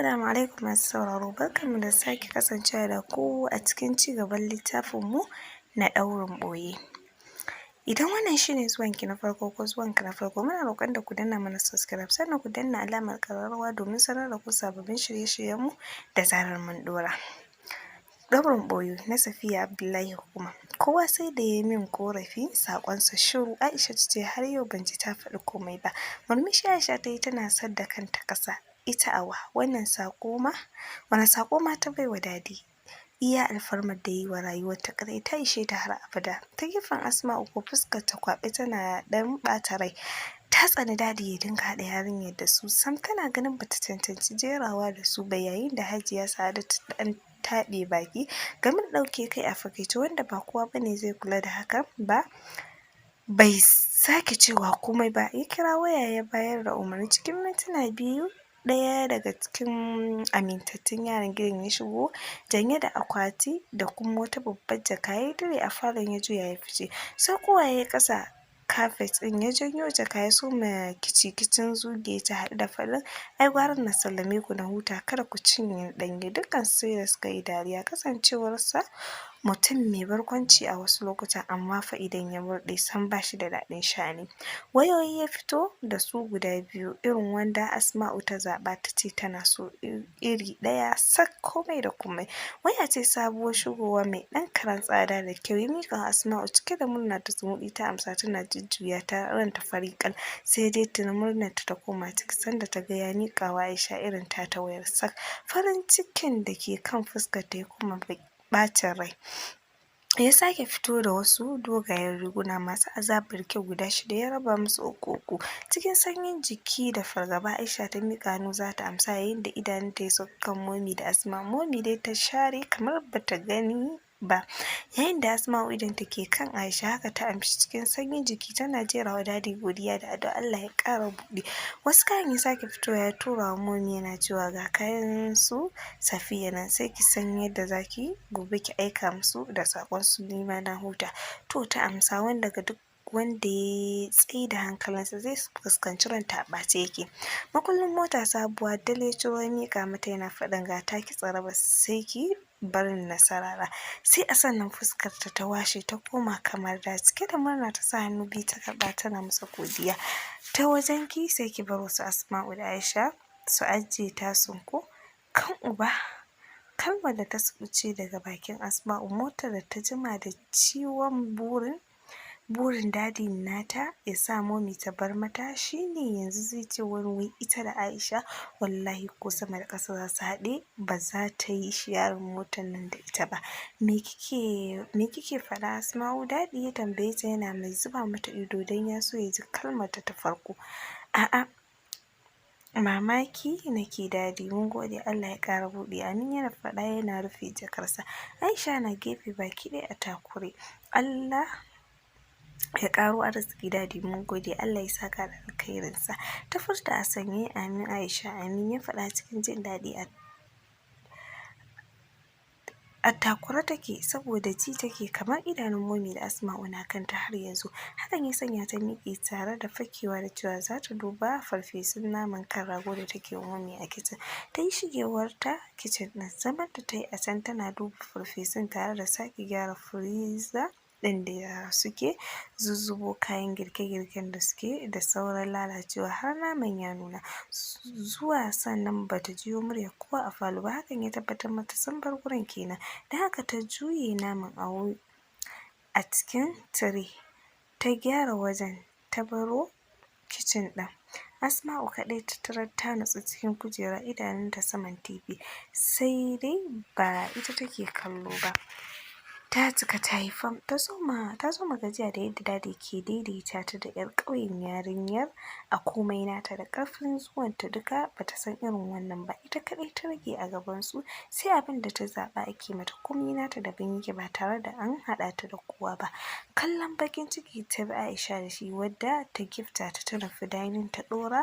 Assalamu alaikum masu sauraro, barkanmu da sake kasancewa da ku a cikin cigaban littafinmu na ɗaurin ɓoye. Idan wannan shi ne zuwanki na farko ko zuwanka na farko, muna roƙon da ku danna mana subscribe sannan ku danna alamar ƙararrawa domin sanar da ku sababbin shirye-shiryenmu da zarar mun ɗora. Ɗaurin ɓoye na Safiya Abdullahi Hukuma. Kowa sai da ya yi min ƙorafi, saƙonsa shiru. Aisha ta ce har yau ban ji ta faɗi komai ba. Murmushi Aisha ta yi tana sadda kanta ƙasa. Ita awa, wannan saƙo ma, wani saƙo ma ta bai wa dadi? Iya alfarmar da yi wa rayuwarta kadai ta ishe ta har abada. Ta gefen Asma'u ko fuskar ta kwaɓe tana ɗan ɓata rai. Ta tsani dadi ya dinga haɗa yarinyar da su, sam tana ganin bata cancanci jerawa da su ba, yayin da Hajiya Sa'adatu ɗan taɓe baki game da ɗauke kai a fakaice wanda ba kowa bane zai kula da hakan ba. Bai sake cewa komai ba, ya kira waya ya bayar da umarni. Cikin mintuna biyu ɗaya daga cikin amintattun yaran gidan ya shigo janye da akwati da kuma wata babbar jaka, ya dire a falon ya juya ya fice. Saukowa ya yi ƙasa kafet ɗin ya janyo jaka ya soma kicikicin zuge ta haɗe da faɗin ai gwara na sallame ku na huta kada ku cinye ɗanye. Dukkansu sai da suka yi dariya kasancewarsa mutum mai barkwanci a wasu lokutan, amma fa idan ya murɗe sam ba shi da daɗin sha'ani. Wayoyi ya fito da su guda biyu irin wanda Asma'u ta zaɓa ta ce tana so, iri ɗaya sak komai da komai. Waya ce sabuwar shigowa mai ɗan karen tsada da kyau, ya miƙa wa Asma'u cike da murna da zumuɗi ta amsa tana jujjuya ta ranta fari ƙal. Sai dai tuni murnarta ta koma ciki sanda ta ga ya miƙa wa Aisha irin tata wayar sak. Farin cikin da ke kan fuskarta ya koma ɓacin rai. Ya sake fito da wasu dogayen riguna masu azabar kyau guda 6 ya raba musu uku. Cikin sanyin jiki da fargaba Aisha ta miƙa hannu za ta amsa, yayin da idanunta ya sauka kan Momi da Asma'u. Momi dai ta share kamar bata gani ba, yayin da Asma'u idonta ke kan Aisha. Haka ta amshi cikin sanyin jiki tana jera wa dadi godiya da addu'ar Allah ya ƙara buɗi. Wasu kayan ya sake fitowa ya tura wa Momi yana cewa ga kayan su Safiya nan, sai ki san yadda zaki gobe ki aika musu da saƙon su, ni ma na huta. To ta amsa, wanda ga duk wanda ya tsaida hankalinsa zai fuskanci ranta a ɓace yake. Makullin mota sabuwa dal ya ciro ya miƙa mata yana faɗin ga taki tsaraba sai ki barin na sarara. Sai a sannan fuskarta ta washe ta koma kamar da, cike da murna ta sa hannu biyu ta karɓa tana masa godiya. Ta wajen ki sai ki bar wasu Asma'u da Aisha su ajiye tasun ko kan uba. Kalmar da ta suɓuce daga bakin Asma'u, motar da ta jima da ciwon burin dadi nata ya sa Momi ta bar mata, shine yanzu zai ce wai ita da Aisha wallahi ko sama da ƙasa za su haɗe ba za ta yi shiyarin motar nan da ita ba. Me kike faɗa Asma'u? Dadi ya tambaye ta yana mai zuba mata ido don ya so ya ji kalmarta ta farko. A'a, mamaki nake dadi, mun gode Allah ya ƙara buɗi. Amin yana faɗa yana rufe jakarsa. Aisha na gefe baki ɗaya a takure. Allah ya ƙaro arziki dadi, mun gode Allah ya saka da alkhairinsa. Ta furta a sanye. Amin Aisha, amin, ya faɗa cikin jin daɗi. A takure take saboda ji take kamar idanun Momi da Asma'u na kanta har yanzu. Hakan ya sanya ta miƙe tare da fakewa da cewa za ta duba farfesun naman kan rago da take wa Momi a kicin. Ta yi shigewarta kicin ɗin, zaman da ta yi a can tana duba farfesun tare da sake gyara firiza ɗin da suke zuzzubo kayan girke-girken da suke da sauran lalacewa har naman ya nuna. Zuwa sannan bata jiyo muryar kowa a falo ba, hakan ya tabbatar mata sun bar gurin kenan. Don haka ta juye naman a cikin tire ta gyara wajen ta baro kicin ɗin. Asma'u kaɗai ta tarar ta nutsu cikin kujera, idanunta saman TV, sai dai ba ita take kallo ba. Ta cika ta yi fam, ta soma gajiya da yadda dadi ke daidaita ta da 'yar ƙauyen yarinyar a komai nata. Da ƙarfin zuwanta duka bata san irin wannan ba, ita kaɗai ta rage a gabansu, sai abin da ta zaɓa ake mata. Komai nata daban yake ba tare da an haɗa ta da kowa ba. Kallon baƙin ciki ta bi Aisha da shi, wadda ta gifta ta nufi dining ta ɗora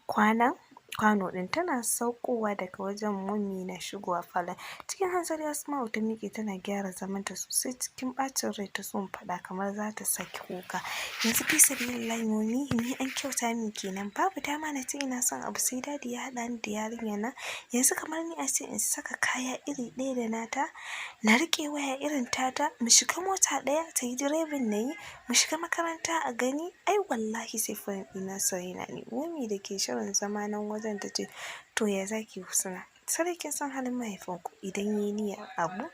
kwanon kwano ɗin tana saukowa daga wajen Mummy na shigowa falon. Cikin hanzari Asma'u ta miƙe tana gyara zamanta sosai cikin ɓacin rai ta so faɗa kamar za ta saki kuka. Yanzu fi sabilillahi Mummy ni an kyauta min kenan, babu dama na ce ina son abu sai dadi ya haɗa ni da yarinyar nan. Yanzu kamar ni a ce in saka kaya iri ɗaya da nata, na riƙe waya irin tata, mu shiga mota ɗaya ta yi direbin na yi, mu shiga makaranta a gani, ai wallahi sai farin ina raina ne. Mummy da ke shirin zama nan wajen ta ce, to ya zaki Husna? Sarai kin san halin mahaifinku idan yayi niyyar abu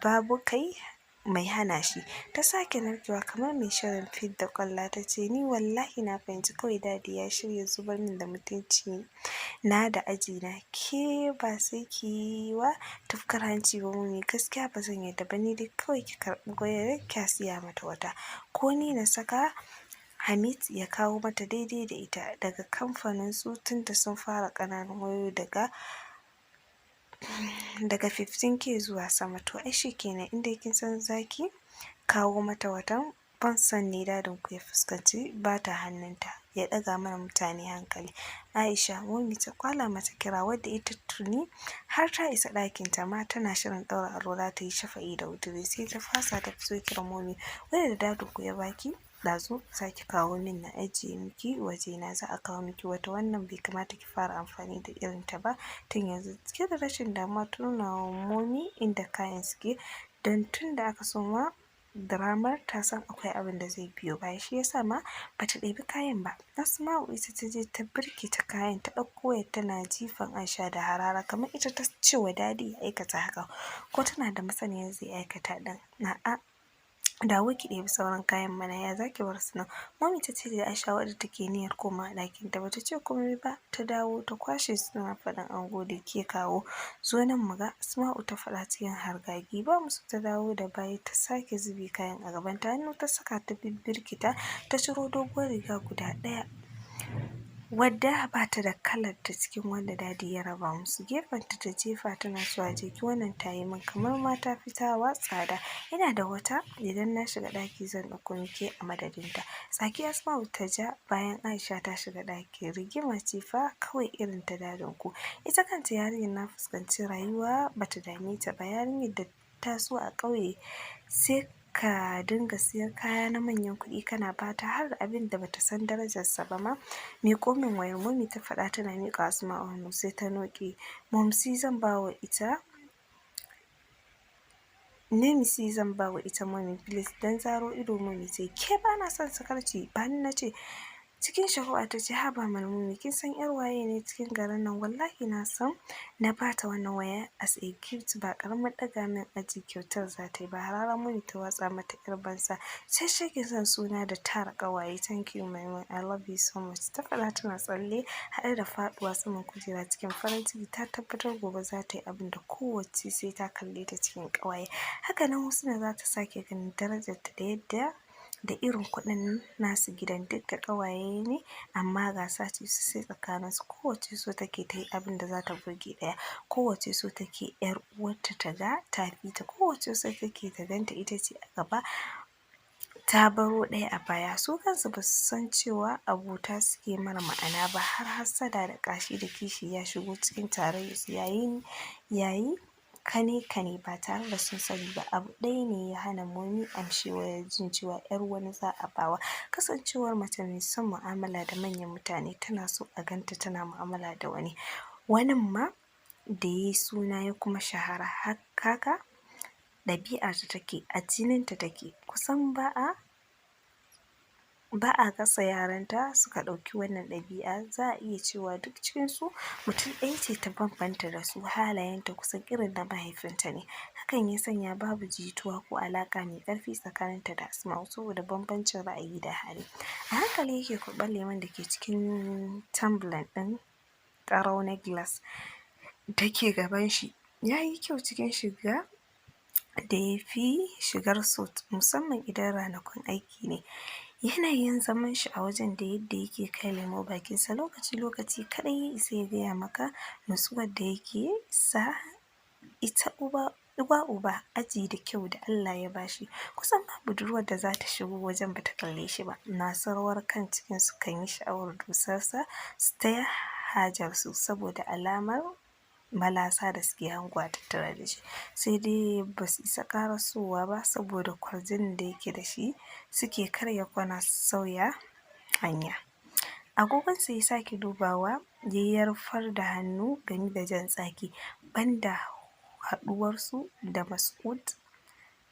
babu kai mai hana shi. Ta sake narkewa kamar mai shirin fidda ƙwalla ta ce, ni wallahi na fahimci kawai dadi ya shirya zubar min da mutunci na da aji na. Ke ba sai ki yi wa tufkar hanci ba Mummy, gaskiya ba zan yarda ba, ni dai kawai ki karɓi wayar ki siya mata wata, ko ni na saka Hamid ya kawo mata daidai da ita daga kamfanin su tunda sun fara ƙananan wayoyi daga 15k zuwa sama. To ai shikenan in dai kin san zaki kawo mata watan, ban san ne dadin ku ya fuskanci bata hannunta ya ɗaga mana mutane hankali. Aisha Mummy ta kwala mata kira wadda ita tuni har ta isa ɗakin ta ma tana shirin ɗaura alwala ta yi shafa'i da wuturi, sai ta fasa ta fito kiran Mummy, wayar da dadin ku ya baki ɗazu zaki kawo min na ajiye miki wajena, za a kawo miki wata, wannan bai kamata ki fara amfani da irin ta ba tun yanzu. Cike da rashin damuwa ta nuna wa Mummy inda kayan suke, don tun da aka soma diramar ta san akwai abin da zai biyo baya, shi yasa ma bata ɗebi kayan ba. Asma'u ita ta je ta birkita kayan ta ɗauko wayar tana jifan Aisha da harara kamar ita ta ce wa dadi ya aikata haka, ko tana da masaniyar zai aikata ɗin. A'a, dawo ki ɗebi sauran kayan mana, ya zaki bar su nan? Mummy ta ce da Aisha wadda take niyyar komawa ɗakin ta, bata ce komai ba ta dawo ta kwashe su tana faɗin an gode, ke kawo zo nan mu ga. Asma'u ta faɗa cikin hargagi, ba musu ta dawo da baya ta sake zube kayan a gaban ta, hannu ta saka ta birbirkita ta ciro doguwar riga guda ɗaya wadda bata da kalar ta cikin wanda dadi ya raba musu, gefen ta ta jefa tana cewa jeki wannan tayi min kamar ma ta fi tawa tsada, ina da wata idan na shiga ɗaki zan ɗauko miki a madadin ta. Tsaki Asma'u ta ja bayan Aisha ta shiga ɗaki, rigima ce fa kawai irin ta dadin ku. Ita kanta yarinyar na fuskanci rayuwa bata dame ta ba, yarinyar da ta taso a ƙauye sai ka dinga siyan kaya na manyan kuɗi kana bata har abin da bata san darajarsa ba ma. Miƙo min wayar, Mummy ta faɗa tana miƙa Asma'u hannu, sai ta noƙe. Momsi zan bawa ita Mummy please, dan zaro ido Mummy ce, ke bana son sakarci, bani na ce. Cikin shagwaɓa ta ce, haba mana Mummy kin san yar waye ne cikin garin nan, wallahi na san na bata wannan waya as a gift ba ƙaramin ɗaga min aji kyautar za ta yi ba. Harara Mummy ta watsa mata yar banza, sai shege son suna da tara ƙawaye, thank you my mom, I love you so much, ta faɗa tana tsalle haɗe da faɗuwa saman kujera cikin farin ciki, ta tabbatar gobe za ta yi abin da kowacce sai ta kalle ta cikin ƙawaye. Haka nan Husna za ta sake ganin darajarta da yadda da irin kuɗin nasu gidan duk da ƙawaye ne amma gasa ce sosai tsakaninsu, kowacce so take ta yi abin da za ta burge ɗaya, kowacce so take yar uwarta ta ga ta fi ta, kowacce so take ta ganta ita ce a gaba ta baro ɗaya a baya. Su kansu ba su san cewa abota suke mara ma'ana ba, har hassada da ƙyashi da kishi ya shigo cikin tarayyarsu yayi kane ba tare da sun sani ba. Abu ɗaya ne ya hana Mummy amshewa jin cewa yar wani za a bawa, kasancewar mace mai son mu'amala da manyan mutane tana so a ganta tana mu'amala da wanin ma da yayi suna ya kuma shahara, haka ɗabi'arta take, a jininta take, kusan ba a rasa yaranta suka ɗauki wannan ɗabi'a. Za a iya cewa duk cikinsu mutum ɗaya ce ta bambanta da su, halayenta kusan irin na mahaifinta ne, hakan ya sanya babu jituwa ko alaƙa mai ƙarfi tsakaninta da Asma'u saboda bambancin ra'ayi da hali. A hankali yake kurɓar lemon da ke cikin tumbler ɗin ƙarau na gilas da ke gaban shi, ya yi kyau cikin shiga da ya fi shigar suit musamman idan ranakun aiki ne. Yanayin zaman shi a wajen da yadda yake kai lemo bakinsa lokaci kaɗai ya isa ya gaya maka nutsuwar da yake sa ita uwa uba aji da kyau da Allah ya bashi. Kusan ba budurwar da za ta shigo wajen bata kalle shi ba, masu rawar kan cikin su kan yi sha'awar dusarsa su taya hajarsu saboda alamar malasa da suke hangowa tattare da shi, sai dai ba su isa ƙarasowa ba saboda kwarjinin da yake da shi, suke karya kwana su sauya hanya. Agogonsa ya sake dubawa ya yarfar da hannu game da jan tsaki, banda haɗuwarsu da Mas'ud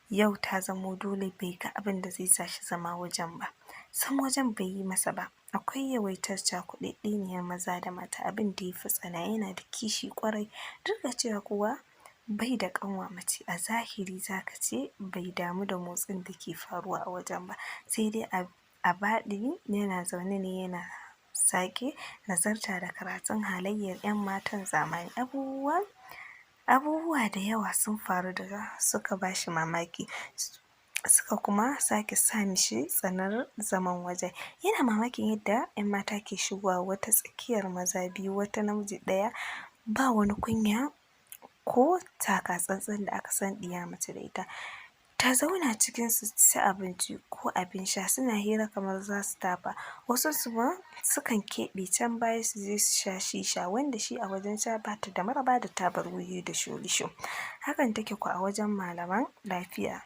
yau ta zamo dole bai ga abin da zai sa shi zama wajen ba. Sam wajen bai yi masa ba, akwai yawaitar cakuɗeɗeniyar maza da mata abin da ya fi tsana, yana da kishi ƙwarai duk da cewa kuwa bai da ƙanwa mace, a zahiri za ka ce bai damu da motsin da ke faruwa a wajen ba, sai dai a baɗini yana zaune ne yana sake nazarta da karatun halayyar 'yan matan zamani. Abubuwa da yawa sun faru da suka ba shi mamaki, suka kuma sake sa mishi tsanar zaman wajen. Yana mamakin yadda 'yan mata ke shigowa wata tsakiyar maza biyu, wata namiji ɗaya, ba wani kunya ko taka tsantsan da aka san ɗiya mace da ita. Ta zauna cikinsu su ci abinci ko abin sha suna hira kamar za su tafa, wasunsu ma sukan keɓe can baya su je su sha shisha, wanda shi a wajensa ba ta da maraba da tabar wiwi da sholisho. Hakan take ko a wajen malaman lafiya.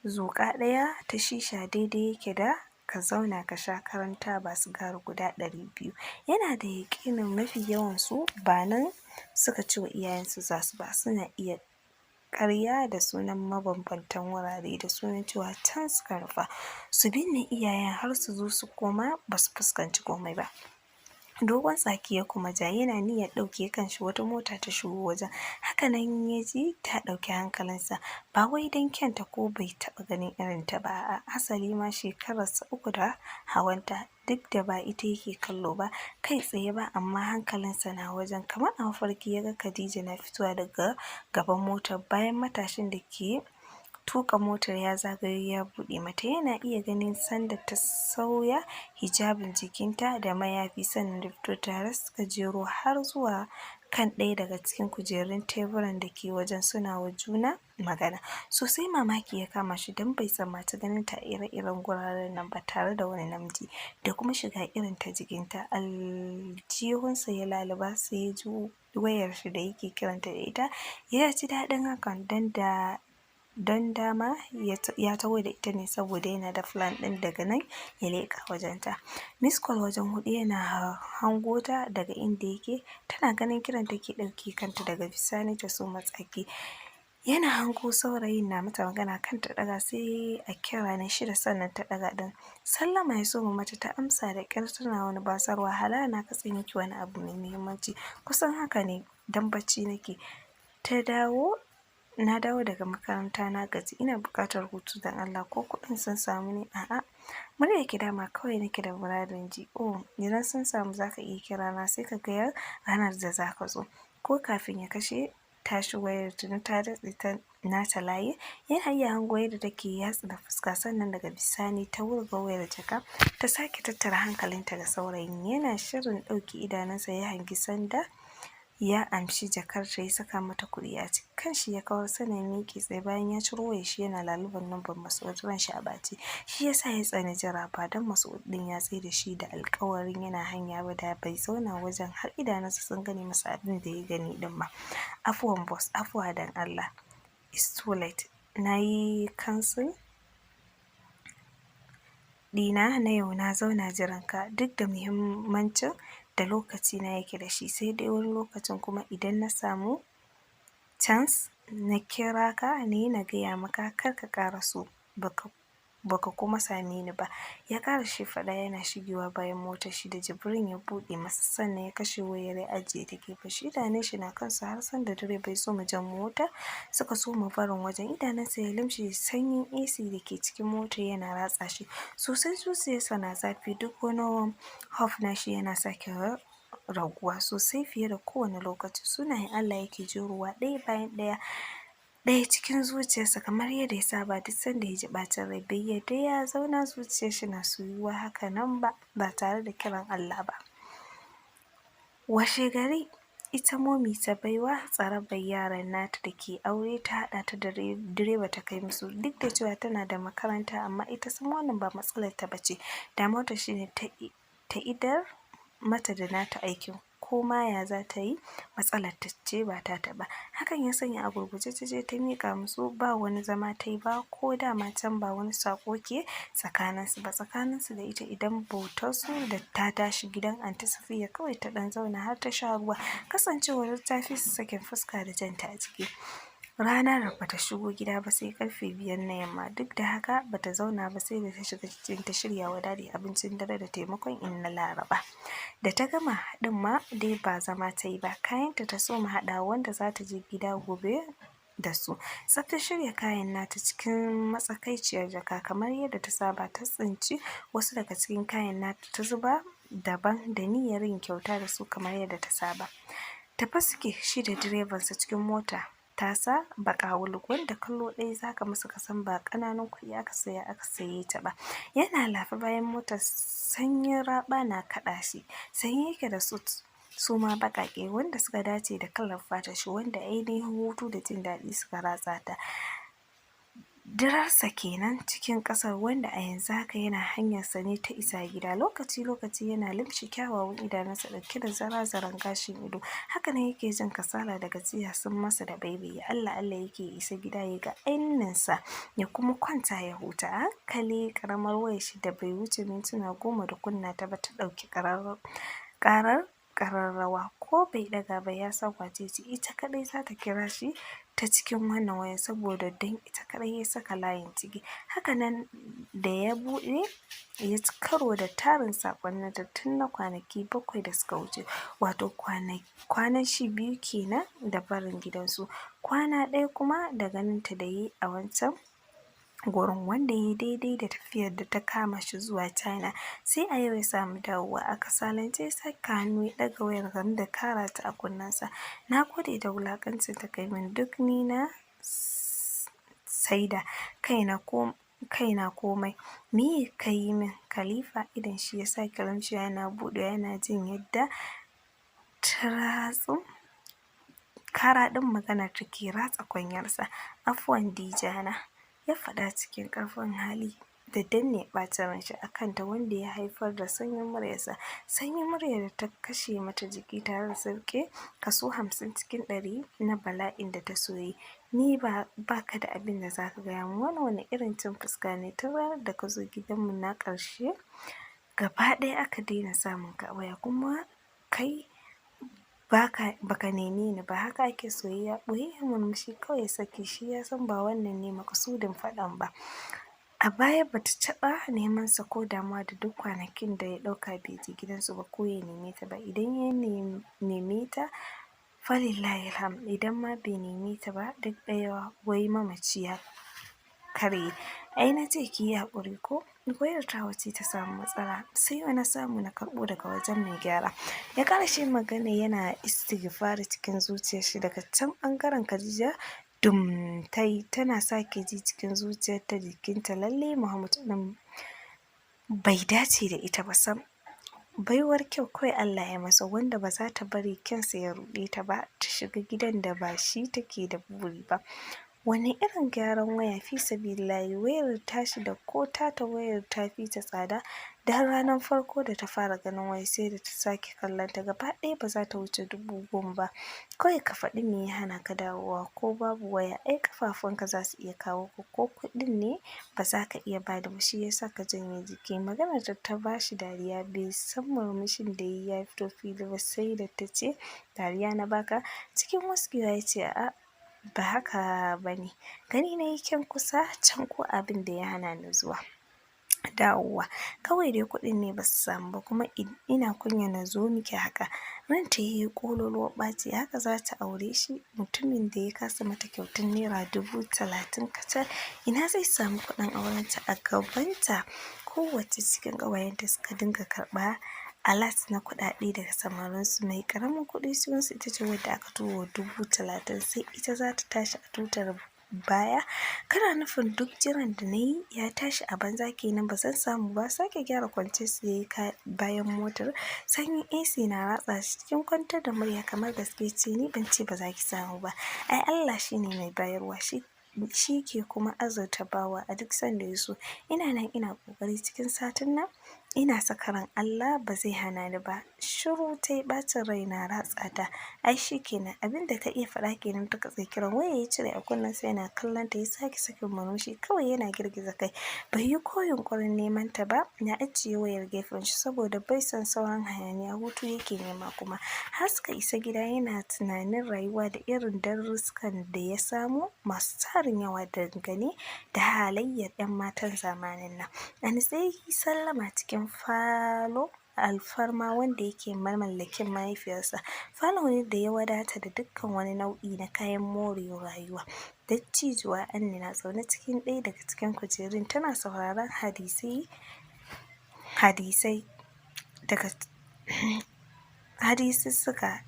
Zuƙa ɗaya ta shisha daidai yake da ka zauna ka sha karan taba sigari guda 200. Yana da yaƙinin mafi yawansu ba nan suka ce wa iyayensu za su ba, suna iya ƙarya da sunan mabambantan wurare da sunan cewa can suka nufa, su binne iyayen har su zo su koma ba su fuskanci komai ba. Dogon tsaki ya kuma ja, yana niyyar ɗauke kanshi wata mota ta shigo wajen, haka nan ya ji ta ɗauki hankalinsa, ba wai don kyanta ko bai taɓa ganin irinta ba, a'a hasali ma shekararsa 3 da hawanta, duk da ba ita yake kallo ba kai tsaye ba, amma hankalinsa na wajen. Kamar a mafarki ya ga Khadija na fitowa daga gaban motar bayan matashin da ke tuƙa motar ya zagayo ya buɗe mata, yana iya ganin sanda ta sauya hijabin jikinta da mayafi sannan ta fito tare suka jero har zuwa kan ɗaya daga cikin kujerun teburan da ke wajen suna wa juna magana. Sosai mamaki ya kama shi don bai tsammaci ganinta a ire-iren guraren nan ba tare da wani namiji da kuma shiga irin ta jikinta. Aljihunsa ya laluba sai ya ji wayar shi da yake kiranta da ita, ya ji daɗin hakan don dama ya taho da ita ne saboda yana da plan ɗin daga nan ya leƙa wajenta. Miss call wajen 4 yana hango ta daga inda yake, tana ganin kiran take ɗauke kanta daga bisani ta soma tsaki. Yana hango saurayin na mata magana kan ta ɗaga sai a kira na 6 sannan ta ɗaga ɗin. Sallama ya soma mata ta amsa da ƙyar tana wani basarwa, hala na katse miki wani abu mai muhimmanci, kusan haka ne don bacci nake. Na dawo daga makaranta na gaji, ina buƙatar hutu don Allah ko kuɗin sun samu ne? A'a, muryarki dama kawai nake da muradin ji. Oh, idan sun samu za ka iya kira na sai ka gaya ranar da za ka zo. Ko kafin ya kashe tashi wayar tuni ta datse ta nata layi, yana iya hango yadda take yatsa fuska sannan daga bisani ta wurga wayar jaka ta sake tattara hankalinta ga saurayin. Yana shirin ɗauke idanunsa ya hangi sanda ya amshi jakarta ya saka mata kuɗi a ciki, kanshi ya kawar sannan ya miƙe tsaye bayan ya ciro wayar shi yana lalubar lambar Mas'ud, ranshi a ɓace. Shi yasa ya tsani jira, ba don Mas'ud ɗin ya tsaida shi da alƙawarin yana hanya ba da bai zauna wajen har idanunsa sun gane masa abin da ya gani ɗin ba. Afuwan boss, afuwa don Allah, it's too late. Na yi cancel ɗina na yau, na zauna jiranka duk da muhimmancin da lokacina yake da shi, sai dai wani lokacin kuma idan na samu chance na kira ka ne na gaya maka kar ka ƙara so baka kuma same ni ba. Ya ƙarashe faɗa yana shigewa bayan motar shi da Jibrin ya buɗe masa sannan ya kashe wayar ya ajiye ta gefen shi. Idanun shi na kansa har sanda direba ya soma jan mota suka soma barin wajen. Idanunsa ya lumshe, sanyin AC da ke cikin motar yana ratsa shi sosai, zuciyarsa na zafi, duk wani hope nashi yana sake raguwa sosai fiye da kowane lokaci. Sunayen Allah yake jerowa ɗaya bayan ɗaya cikin zuciyarsa kamar yadda ya saba duk sanda ya ji ɓacin rai. Bai yarda ya zauna zuciyar shi na soyuwa haka nan ba tare da kiran Allah ba. Washe gari ita momi ta baiwa tsarabar yaran nata da ke aure ta haɗa ta da direba ta kai musu, duk da cewa tana da makaranta amma ita sam wannan ba matsalar ta bace, damuwarta shine ta idar mata da nata aikin ko ma ya za ta yi matsalar ta ce ba tata ba. Hakan ya sanya a gurguje ta je ta miƙa musu, ba wani zama ta yi ba, ko dama can ba wani saƙo ke tsakaninsu ba. Tsakaninsu da ita idan bautarsu da ta tashi gidan Anty Safiya kawai ta ɗan zauna har ta sha ruwa, kasancewar ta fi su sakin fuska da janta a jiki. Ranar ba ta shigo gida ba sai ƙarfe 5 na yamma, duk da haka ba ta zauna ba sai da ta shiga kicin ta shirya wa Dadi abincin dare da taimakon Inna Laraba. Da ta gama ɗin ma dai ba zama ta yi ba, kayanta ta soma haɗawa wanda za ta je gida gobe da su. Tsaf ta shirya kayan nata cikin matsakaiciyar jaka kamar yadda ta saba, ta tsinci wasu daga cikin kayan nata ta zuba daban da niyyar yin kyauta da su kamar yadda ta saba. Tafe suke shi da direbansa cikin mota tasa baƙa wuluk, wanda kallo ɗaya za ka masa ka san ba ƙananun kuɗi aka saye ta ba. Yana lafe bayan motar, sanyin raɓa na kaɗa shi, sanye yake da sut su ma baƙaƙe wanda suka dace da kalar fatar shi, wanda ainihin hutu da jin daɗi suka ratsa ta. Dirarsa kenan cikin ƙasar, wanda a yanzu haka yana hanyarsa ne ta isa gida. Lokaci-lokaci yana lumshe kyawawan idanunsa ɗauke da zara-zaran gashin ido. Haka nan yake jin kasala da gajiya sun masa da baibayi. Allah-Allah yake ya isa gida ya ga ainunsa ya kuma kwanta ya huta. A hankali ƙaramar wayarshi da bai wuce mintuna 10 da kunna ta ba ta ɗauki ƙarar ƙararrawa, ko bai ɗaga ba ya san wace ce. Ita kaɗai za ta kira shi ta cikin wannan wayar, saboda don ita kaɗai ya saka layin ciki. Haka nan da ya buɗe ya ci karo da tarin saƙonninta tun na kwanaki 7 da suka wuce, wato kwanan shi 2 kenan da barin gidansu, kwana ɗaya kuma da ganinta da ya yi a wancan gurin, wanda ya yi daidai da tafiyar da ta kama shi zuwa China. Sai a yau ya samu dawowa. A kasalance ya saka hannu ya ɗaga wayar game da kara ta a kunnensa. Na gode da wulaƙancin ta kai min, duk ni na saida kaina komai. Me ka yi min Khalifa? Idon shi ya sake lumshewa yana buɗewa yana jin yadda kara ɗin maganar take ratsa kwanyarsa. Afuwan Dijana, ya faɗa cikin ƙarfin hali da danne ɓacin ranshi a kanta, wanda ya haifar da sanyin muryarsa. Sanyin muryar da ta kashe mata jiki tare da sauke kaso 50 cikin 100 na bala'in da ta so yi. Ni ba ka da abin da za ka gaya min, wannan wani irin cin fuska ne? Tun ranar da ka zo gidanmu na ƙarshe gaba ɗaya aka daina samun ka a waya, kuma kai baka neme ni ba. Haka ake soyayya? Ɓoyayyen murmushi kawai ya saki, shi ya san ba wannan ne maƙasudin faɗan ba. A baya ba ta taɓa neman sa ko damuwa da duk kwanakin da ya ɗauka bai je gidansu ba ko ya neme ta ba. Idan ya neme ta falillahi alhamd, idan ma bai neme ta ba duk ɗaya, wai mamaci ya karye. Ai na ce ki yi haƙuri ko? Wayar tawa ce ta samu matsala, sai yau na samu na karɓo daga wajen mai gyara. Ya ƙarashe magana yana istighfari cikin zuciyarshi. Daga can ɓangaren Khadija dum ta yi, tana sake ji cikin zuciyarta jikinta lalle Muhammad ɗin bai dace da ita ba sam. Baiwar kyau kawai Allah ya masa, wanda ba za ta bari kyansa ya ruɗe ta ba ta shiga gidan da ba shi take da buri ba. Wani irin gyaran waya fi sabilillahi, wayar tashi da ko tata wayar ta fi ta tsada. Dan ranar farko da ta fara ganin wayar sai da ta sake kallon ta, gaba ɗaya ba za ta wuce 10,000 ba. Kawai ka faɗi me ya hana ka dawowa, ko babu waya ai ƙafafunka za su iya kawo ka, ko kuɗin ne ba za ka iya bada ba shi ya sa ka janye jiki. Maganar ta ba shi dariya, bai san murmushin da ya fito fili ba, sai da ta ce dariya na baka. Cikin waskewa ya ce a'a ba haka ba ne, gani na yi kyan kusa can ko abin da ya hana ni zuwa dawowa, kawai dai kuɗin ne ba su samu ba, kuma ina kunya na zo miki haka. Ranta ya yi ƙololuwar ɓaci. Haka za ta aure shi, mutumin da ya kasa mata kyautar naira 30,000 kacal. Ina zai samu kuɗin aurenta? A gabanta kowacce cikin ƙawayenta suka dinga karɓa alat na kuɗaɗe daga samarinsu. Mai ƙaramin kuɗi cikinsu ita ce wadda aka turo 30,000, sai ita za ta tashi a tutar baya. Kana nufin duk jiran da na yi ya tashi a banza kenan? Ba zan samu ba. Sake gyara kwanciyarsa ya yi bayan motar. Sanyin AC na ratsa shi, cikin kwantar da murya kamar gaske ce, ni ban ce ba za ki samu ba. Ai Allah shi ne mai bayarwa, shi ke kuma azurta bawa a duk sanda ya so. Ina nan ina ƙoƙari cikin satin nan ina saka ran Allah ba zai hana ni ba. Shiru ta yi ɓacin rai na ratsa ta. Ai shi kenan abin da ta iya faɗa kenan ta katse kiran waya ya cire a kunnensa yana kallon ta ya sake sakin murmushi kawai yana girgiza kai. Bai yi ko yunƙurin neman ta ba ya ajiye wayar gefen shi saboda bai son sauran hayaniya hutu yake nema kuma. Har suka isa gida yana tunanin rayuwa da irin darussukan da ya samu masu tarin yawa dangane da halayyar 'yan matan zamanin nan. A nutse ya yi sallama cikin falo alfarma wanda yake mamallakin mahaifiyarsa. Falo ne da ya wadata da dukkan wani nau'i na kayan more rayuwa. Dattijuwa Anne na zaune cikin ɗaya daga cikin kujerun tana sauraron hadisai daga hadisissuka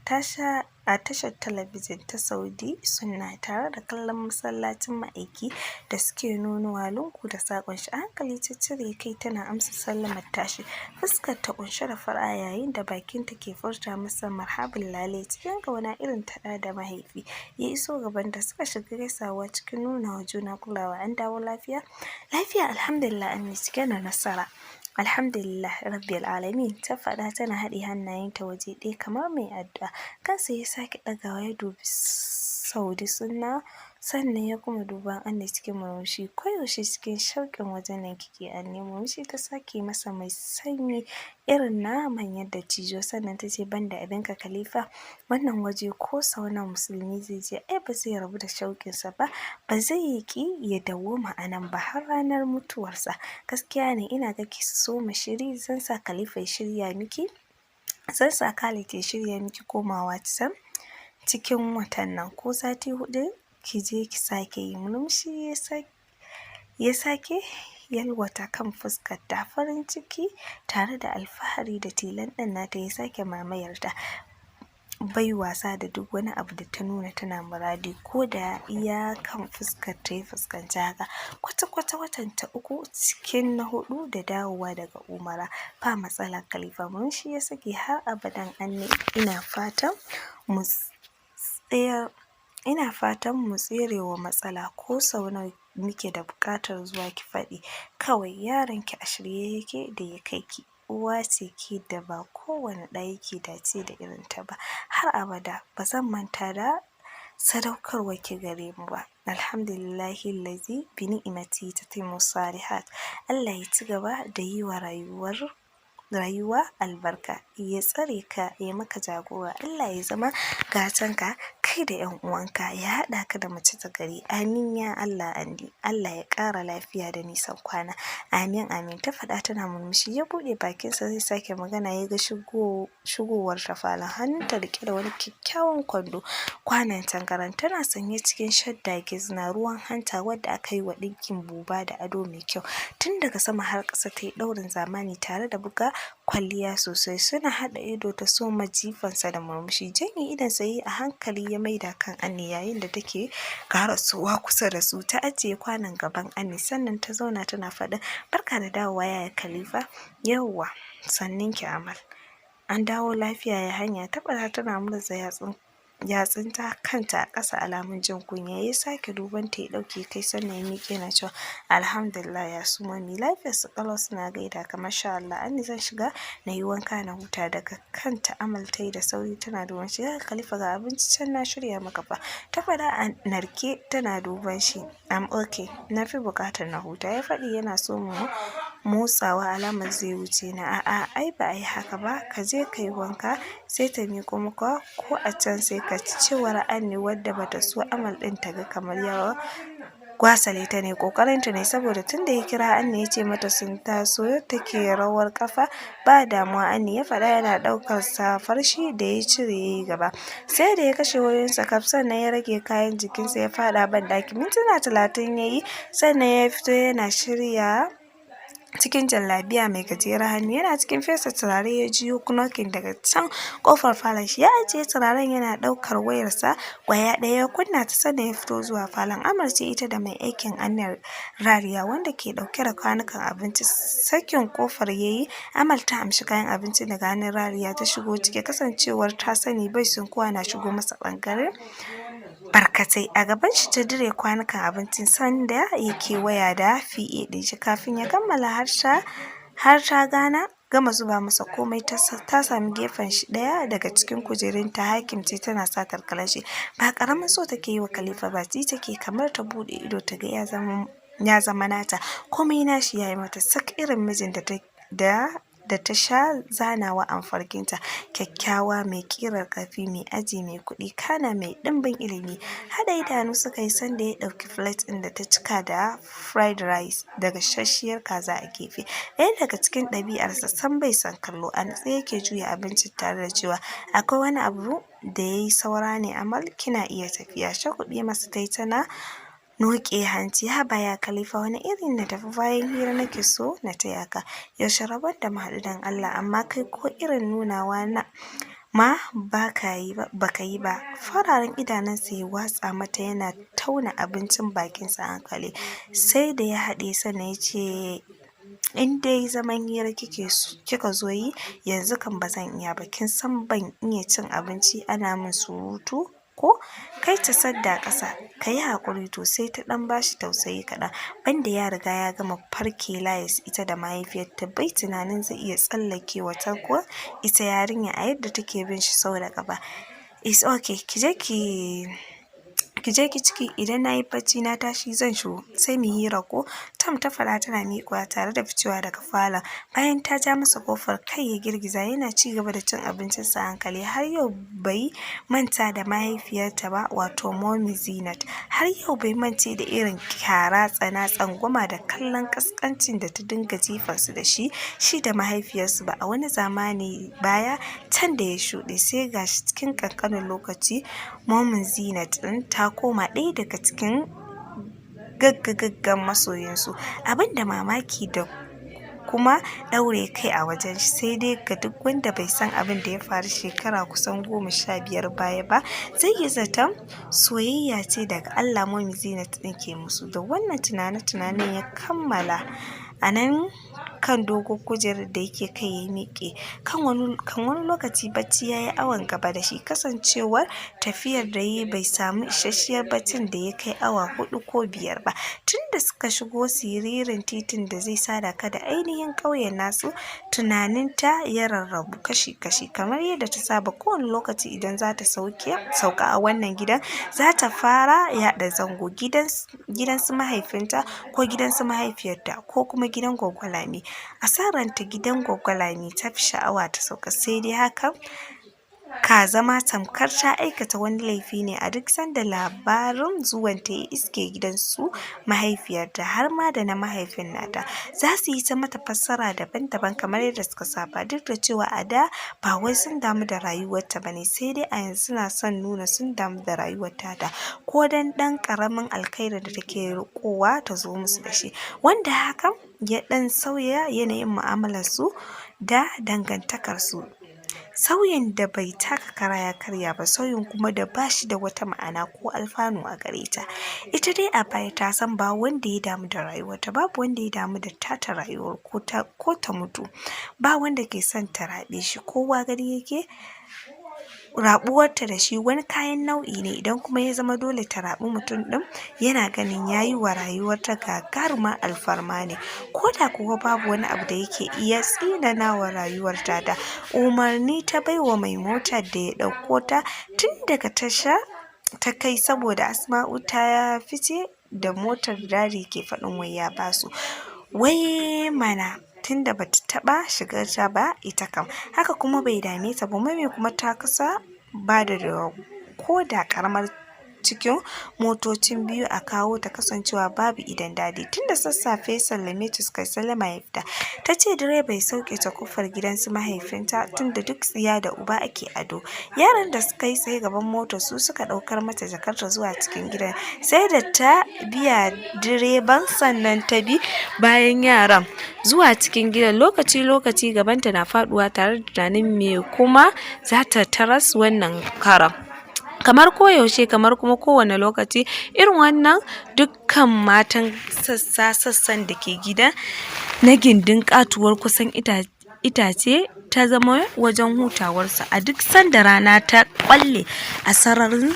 a tashar talabijin ta Saudi Sunna tare da kallon masallacin ma'aiki da suke nunowa lungu da saƙon shi. A hankali ta cire kai tana amsa sallamar tashi. Fuskar ta ƙunshe da fara'a yayin da bakin ta ke furta masa marhaban lale cikin ƙauna irin ta ɗa da mahaifi. Ya iso gaban ta suka shiga gaisawa cikin nuna wa juna kulawa. An dawo lafiya? Lafiya alhamdulillah Anne cike da nasara. Alhamdulillah rabbil alamin ta faɗa tana haɗe hannayenta waje ɗaya kamar mai addu'a. Kansa ya sake ɗagawa ya dubi Saudi Sunna sannan ya kuma duban Anne cikin murmushi. Koyaushe cikin shauƙin wajen nan kike Anne? Murmushi ta sake masa mai sanyi irin na manyan dattijo sannan ta ce banda abinka Khalifa wannan waje ko sau nawa musulmi zai je ai ba zai rabu da shauƙinsa ba, ba zai ƙi ya dawwama a nan ba har ranar mutuwarsa. Gaskiya ne ina ga ki soma shiri zan sa Khalifa ya shirya miki. Zan sa Khalid ya shirya miki komawa can cikin watan nan ko sati huɗu ki je ki sake yi. Murmushi ya sake yalwata kan fuskarta farin ciki tare da alfahari da tilan ɗin nata ya sake mamayarta. Bai wasa da duk wani abu da ta nuna tana muradi ko da iya kan fuskar ta ya fuskanci haka. Kwata-kwata watan ta 3 cikin na 4 da dawowa daga Umara. Ba matsala Khalifa murmushi ya sake har abadan Anne ina fatan mu tserewa matsala ko sau nawa muke da buƙatar zuwa ki faɗi. Kawai yaron ki a shirye yake da ya kai ki. Uwa ce ke da ba kowane ɗa yake dace da irin ta ba. Har abada ba zan manta da sadaukarwar ki gare mu ba. Alhamdulillahi allazi bi ni'imatihi tatimmu salihat. Allah ya ci gaba da yi wa rayuwa albarka, ya tsare ka, ya maka jagora. Allah ya zama gatanka kai da 'yan uwanka, ya haɗa ka da mace ta gari. Amin ya Allah Anne. Allah ya ƙara lafiya da nisan kwana. Amin amin ta faɗa tana murmushi. Ya buɗe bakinsa zai sake magana ya ga shigowar ta falon hannunta riƙe da wani kyakkyawan kwando. Kwanon tangaran tana sanye cikin shadda gizna ruwan hanta wadda aka yi wa ɗinkin buba da ado mai kyau. Tun daga sama har ƙasa ta yi ɗaurin zamani tare da buga kwalliya sosai. Suna haɗa ido ta soma jifansa da murmushi. Janye idonsa ya yi a hankali ya maida kan Anne yayin da take ƙarasowa kusa da su. Ta ajiye kwanon gaban Anne sannan ta zauna tana faɗin barka da dawowa yaya Khalifa. Yawwa sannunki Amal. An dawo lafiya ya hanya ta faɗa tana murza yatsunta kanta a ƙasa alamun jin kunya. Ya sake duban ta ya ɗauke kai sannan ya miƙe yana cewa alhamdulillah ya su mami lafiyar su ƙalau suna gaida ka masha Allah. Anne zan shiga na yi wanka na huta. Daga kanta Amal ta yi da sauri tana duban shi. Ya Khalifa ga abinci can na shirya maka fa. Ta faɗa a narke tana duban shi. I'm okay na fi buƙatar na huta ya faɗi yana so motsawa alamar zai wuce na. A'a ai ba a yi haka ba ka je ka yi wanka sai ta miƙo maka ko a can sai ka ci. Cewar Anne wadda bata so Amal ɗin ta ga kamar yawa gwasale ta ne ƙoƙarinta ne saboda tunda ya kira Anne ya ce mata sun taso take rawar ƙafa. Ba damuwa Anne ya faɗa yana ɗaukar safar shi da ya cire ya yi gaba. Sai da ya kashe wayoyinsa kaf sannan ya rage kayan jikinsa ya faɗa banɗaki. Mintuna 30 ya yi sannan ya fito yana shirya cikin jallabiya mai gajeren hannu. Yana cikin fesa turare ya jiyo knocking daga can kofar falon shi. Ya ajiye turaren yana ɗaukar wayarsa ƙwaya ɗaya ya kunna ta sannan ya fito zuwa falon. Amal ce ita da mai aikin Anne Rariya wanda ke ɗauke da kwanukan abinci. Sakin kofar yayi Amal ta amshi kayan abinci daga hannun Rariya ta shigo ciki kasancewar ta sani bai son kowa na shigo masa ɓangaren barkatai. A gaban shi ta dire kwanukan abincin sanda yake waya da PA ɗin shi kafin ya kammala har ta gana gama zuba masa komai ta sami gefen shi ɗaya daga cikin kujerun ta hakimce tana satar kalashi. Ba ƙaramin so take yi wa Khalifa ba, ji take kamar ta buɗe ido ta ga ya zama nata, komai nashi ya yi mata sak irin mijin da ta sha zanawa a mafarkinta, kyakkyawa mai ƙirar ƙarfi, mai aji, mai kuɗi, kana mai ɗimbin ilimi. Haɗa idanu suka yi sanda ya ɗauki plate ɗin da ta cika da fried rice da gasasshiyar kaza a gefe. Ɗaya daga cikin ɗabi'arsa sam bai son kallo, a natse yake juya abincin tare da cewa akwai wani abu da ya yi saura ne Amal, kina iya tafiya. Shakuɓe masa ta yi tana noƙe hanci. Haba ya Khalifa, wani irin na tafi bayan hira nake so na taya ka. Yaushe rabon da mu haɗu don Allah, amma kai ko irin nunawa na ma baka yi ba. Fararen idanunsa ya watsa mata yana tauna abincin bakinsa a hankali. Sai da ya haɗe sannan ya ce, in dai zaman hira kika zo yi yanzu kan ba zan iya ba, kin san ban iya cin abinci ana min surutu ko. Kai ta sadda ƙasa, ka yi haƙuri. To sai ta ɗan bashi tausayi kaɗan, banda ya riga ya gama farke layas ita da mahaifiyarta, bai tunanin zai iya tsallake wata kuwa ita yarinya a yadda take bin shi sau da ƙafa. It's okay, ki je ki ciki, idan na yi bacci na tashi zan shigo sai mu hira ko. Tom ta faɗa tana miƙewa tare da ficewa daga falon. Bayan ta ja masa ƙofar, kai ya girgiza, yana ci gaba da cin abincinsa a hankali. Har yau bai manta da mahaifiyarta ba, wato Mommy Zinat. Har yau bai mance da irin kyara, tsana, tsangwama da kallon ƙasƙancin da ta dinga jifarsu da shi da mahaifiyarsu ba a wani zamani baya can da ya shuɗe. Sai gashi cikin ƙanƙanin lokaci Mommy Zinat ɗin ta koma ɗaya daga cikin gaggagaggan masoyansu. Abin da mamaki da kuma ɗaure kai a wajen shi, sai dai ga duk wanda bai san abin da ya faru shekara kusan 15 baya ba, zai yi zaton soyayya ce daga Allah Mommy Zinat ɗin ke musu. Da wannan tunanin ya kammala a nan kan dogon kujerar da yake kai ya miƙe. Kan wani lokaci bacci ya yi awon gaba da shi, kasancewar tafiyar da ya bai samu isasshiyar baccin da ya kai awa 4 ko 5 ba. Tun da suka shigo siririn titin da zai sada ka da ainihin ƙauyen nasu, tunaninta ya rarrabu kashi-kashi. Kamar yadda ta saba kowane lokaci idan za ta sauka a wannan gidan, za ta fara yaɗa zango gidan su mahaifinta ko gidan su mahaifiyarta ko kuma gidan Goggo Lami. A sa ranta gidan Goggo Lami ta fi sha'awa ta sauka, sai dai hakan ka zama tamkar ta aikata wani laifi ne a duk sanda labarin zuwanta ya iske gidansu mahaifiyarta har ma da na mahaifin nata. Za su yi ta mata fassara daban-daban kamar yadda suka saba, duk da cewa a da ba wai sun damu da rayuwarta ba ne, sai dai a yanzu suna son nuna sun damu da rayuwarta ta, ko dan ɗan ƙaramin alkhairi da take riƙowa ta zo musu da shi, wanda hakan ya ɗan sauya yanayin mu'amalarsu da dangantakarsu. Sauyin da bai taka kara ya karya ba, sauyin kuma da ba shi da wata ma'ana ko alfanu a gare ta. Ita dai a baya ta san ba wanda ya damu da rayuwarta, babu wanda ya damu da tata rayuwar ko ta mutu, ba wanda ke son ta raɓe shi, kowa gani yake raɓuwarta da shi wani kayan nau'i ne. Idan kuma ya zama dole ta raɓi mutum ɗin, yana ganin ya yi wa rayuwarta gagarumar alfarma ne, ko da kuwa babu wani abu da yake iya tsinana wa rayuwar ta. Umarni ta baiwa mai motar da ya ɗauko ta tun daga tasha ta kai, saboda Asma'u ta fice da motar Dadi ke faɗin wai ya basu. Wai mana tunda bata taɓa shigar ta ba ita kam, haka kuma bai dame ta ba. Mami kuma ta kasa ba da ko da ƙaramar cikin motocin biyu a kawo ta, kasancewa babu idan Dadi. Tun da sassafe sallame ta suka sallama ya fita, ta ce direba ya sauke ta kofar gidan su mahaifinta, tun da duk tsiya da uba ake ado. Yaran da suka yi tsaye gaban motar su suka ɗaukar mata jakarta zuwa cikin gidan, sai da ta biya direban sannan ta bi bayan yaran zuwa cikin gidan. Lokaci gabanta na faɗuwa tare da tunanin me kuma za ta taras wannan karam. Kamar koyaushe, kamar kuma kowane lokaci irin wannan, dukkan matan sassan da ke gida na gindin katuwar kusan itace ta zama wajen hutawarsa a duk sanda rana ta kwalle a sararin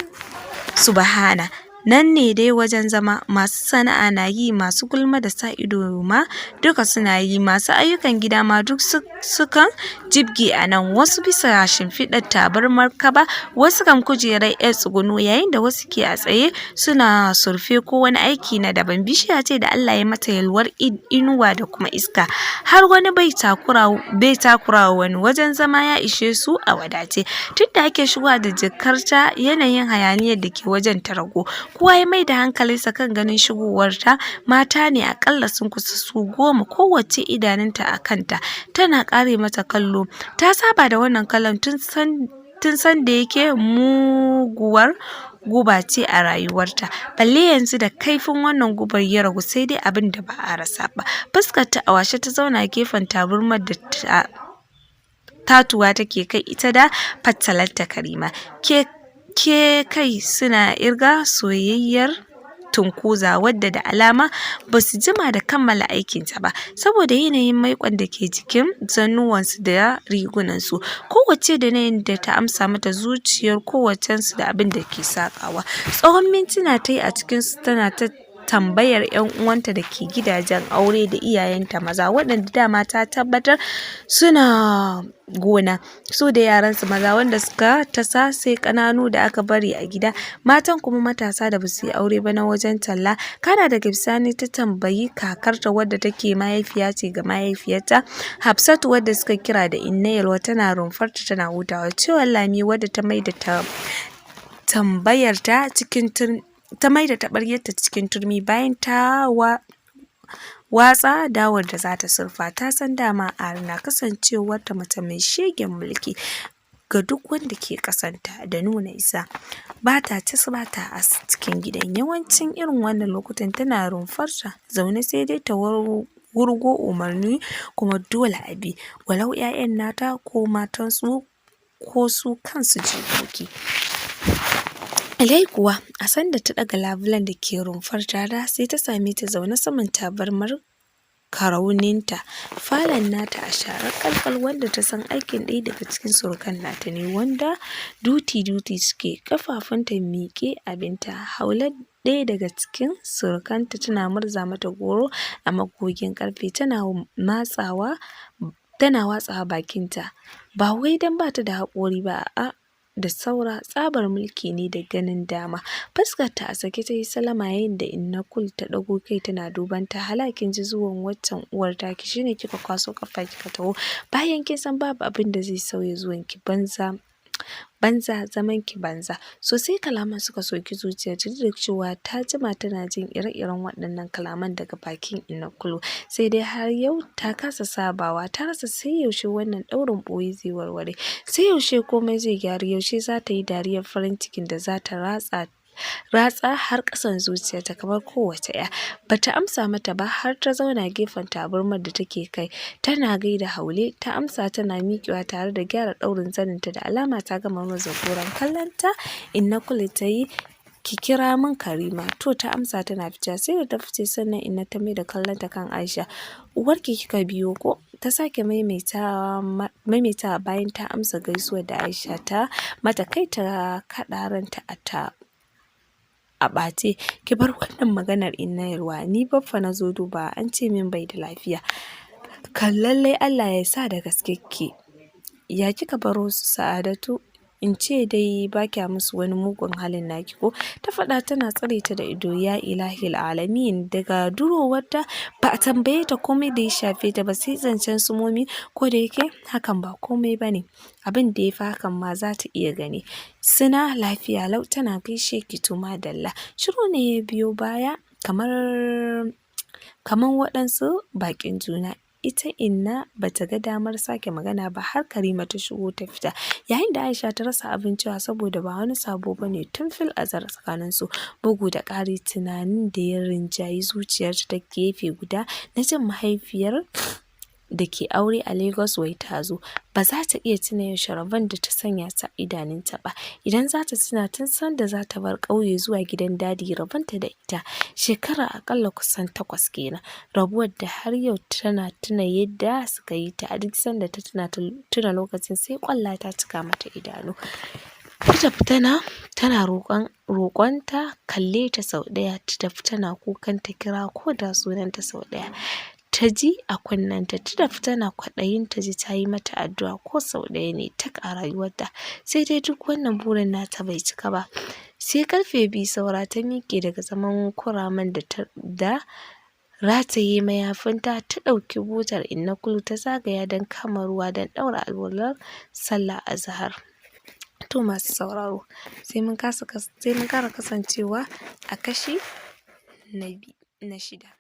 subhana. nan ne dai wajen zama, masu sana'a na yi, masu gulma da sa ido ma duka suna yi, masu ayyukan gida ma duk sukan jibge a nan, wasu bisa shimfiɗar tabarmar kaba, wasu kan kujerar yar tsuguno, yayin da wasu ke a tsaye suna surfe ko wani aiki na daban. Bishiya ce da Allah ya mata yalwar inuwa da kuma iska, har wani bai takura wani, wajen zama ya ishe su a wadace. Tunda ake shigowa da jakarta, yanayin hayaniyar da ke wajen ta ragu, kowa ya mai da hankalinsa kan ganin shigowarta. Mata ne akalla sun kusa su 10, kowacce idanunta a kanta tana ƙare mata kallo. Ta saba da wannan kallon tun san da yake muguwar guba ce a rayuwarta, balle yanzu da kaifin wannan gubar ya ragu, sai dai abin da ba a rasa ba. Fuskar ta a washe ta zauna gefen tabarmar da tatuwa take kai, ita da fattalarta Karima ke kai suna irga soyayyar tunkuza, wadda da alama ba su jima da kammala aikinta ba saboda yanayin maikon da ke jikin zannuwansu da rigunansu, kowacce da yanayin da ta amsa mata, zuciyar kowaccensu da abin da ke sakawa. Tsawon mintuna ta yi a cikinsu tana ta tambayar 'yan uwanta da ke gidajen aure da iyayenta maza, waɗanda dama ta tabbatar suna gona, su da yaransu maza wanda suka tasa, sai ƙananu da aka bari a gida, matan kuma matasa da basu yi aure ba na wajen talla. Kana daga bisani ta tambayi kakarta wadda take mahaifiya ce ga mahaifiyarta, Hafsatu, wadda suka kira da Inna Yalwa, tana rumfarta tana hutawa. Cewa Lami, wadda ta maida taɓaryarta cikin turmi bayan ta watsa dawar da za ta surfa. Ta san dama Arna kasancewarta mace mai shegen mulki ga duk wanda ke kasanta da nuna isa, ba ta as cikin gidan. Yawancin irin wannan lokutan tana rumfarta zaune, sai dai ta wurgo umarni kuma dole a bi, walau 'ya'yan nata ko matansu ko su kansu jikoki. Alai kuwa a sanda ta ɗaga labulen da ke rumfar tara, sai ta same ta zaune saman tabarmar karauninta, falon nata a share kalkal, wanda ta san aikin ɗaya daga cikin surukan nata ne, wanda duti suke, kafafunta miƙe abinta. Haular ɗaya daga cikin surukanta tana murza mata goro a magogin ƙarfe, tana watsawa bakinta, ba wai don ba ta da haƙori ba, a'a da saura, tsabar mulki ne da ganin dama. Fuskarta a sake ta yi salama, yayin da Inna Kul ta ɗago kai tana duban ta. Hala kin ji zuwan waccan uwar taki, shine kika kwaso kafa kika taho, bayan kin san babu abin da zai sauya zuwan ki, banza zaman ki banza. Sosai kalaman suka soki zuciyar ta, duk da cewa ta jima tana jin ire-iren waɗannan kalaman daga bakin Inna Kulu, sai dai har yau ta kasa sabawa, ta rasa sai yaushe wannan ɗaurin ɓoye zai warware, sai yaushe komai zai gyaru, yaushe za ta yi dariyar farin cikin da za ta ratsa har ƙasan zuciyarta kamar kowace 'ya. Bata amsa mata ba, har ta zauna gefen tabarmar da take kai tana gaida Haule. Ta amsa tana miƙewa tare da gyara ɗaurin zaninta, da alama ta gama murza goron. Kallonta Inna Kulu ta yi, ki kira min Karima. To ta amsa tana fita, sai da ta fice sannan Inna ta mai da kallonta kan Aisha. Uwarki kika biyo ko? Ta sake maimaitawa bayan ta amsa gaisuwar da Aisha ta mata, kai ta kaɗa ranta a ɓace. Ki bar wannan maganar Inna Yalwa, ni baffa na zo duba, an ce min bai da lafiya. Kan lallai Allah ya sa da gaske ki. Ya kika baro su Sa'adatu? In ce dai ba kya musu wani mugun halin naki ko? Ta faɗa tana tsare ta da ido. Ya ilahil alamin, daga durowarta ba a tambaye ta komai da ya shafe ta ba, sai zancen sumomi, ko da yake hakan ba komai ba ne, abin da ya fi hakan ma za ta iya gani. Suna lafiya lau, tana gaishe ki, to madalla. Shiru ne ya biyo baya kamar waɗansu baƙin juna. Ita Inna bata ga damar sake magana ba har Karima ta shigo ta fita, yayin da Aisha ta rasa abin cewa saboda ba wani sabo bane tun fil azar tsakanin su. Bugu da ƙari, tunanin da ya rinjayi zuciyarta ta gefe guda na jin mahaifiyar da ke aure a Lagos wai ta zo, ba za ta iya tuna yaushe rabon da ta sanya ta idanunta ba. Idan za ta tuna, tun sanda za ta bar ƙauye zuwa gidan dadi rabonta da ita shekara akalla kusan 8 kenan, rabuwar da har yau tana tuna yadda suka yi ta. A duk sanda ta tuna lokacin sai ƙwalla ta cika mata idanu. Ta fita na tana roƙonta kalle ta sau ɗaya, ta tafi tana kukan ta kira ko da sunanta sau ɗaya, ta ji a kunnenta, ta tafi tana kwaɗayin ta ji ta yi mata addu'a ko sau ɗaya ne tak a rayuwarta. Sai dai duk wannan burin nata bai cika ba. Sai ƙarfe 2 saura ta miƙe daga zaman kuramen da rataye mayafinta, ta ɗauki butar Inna Kulu ta zagaya don kama ruwa don ɗaura alwalar sallah azahar. To masu sauraro, sai mun ƙara kasancewa a kashi na 6.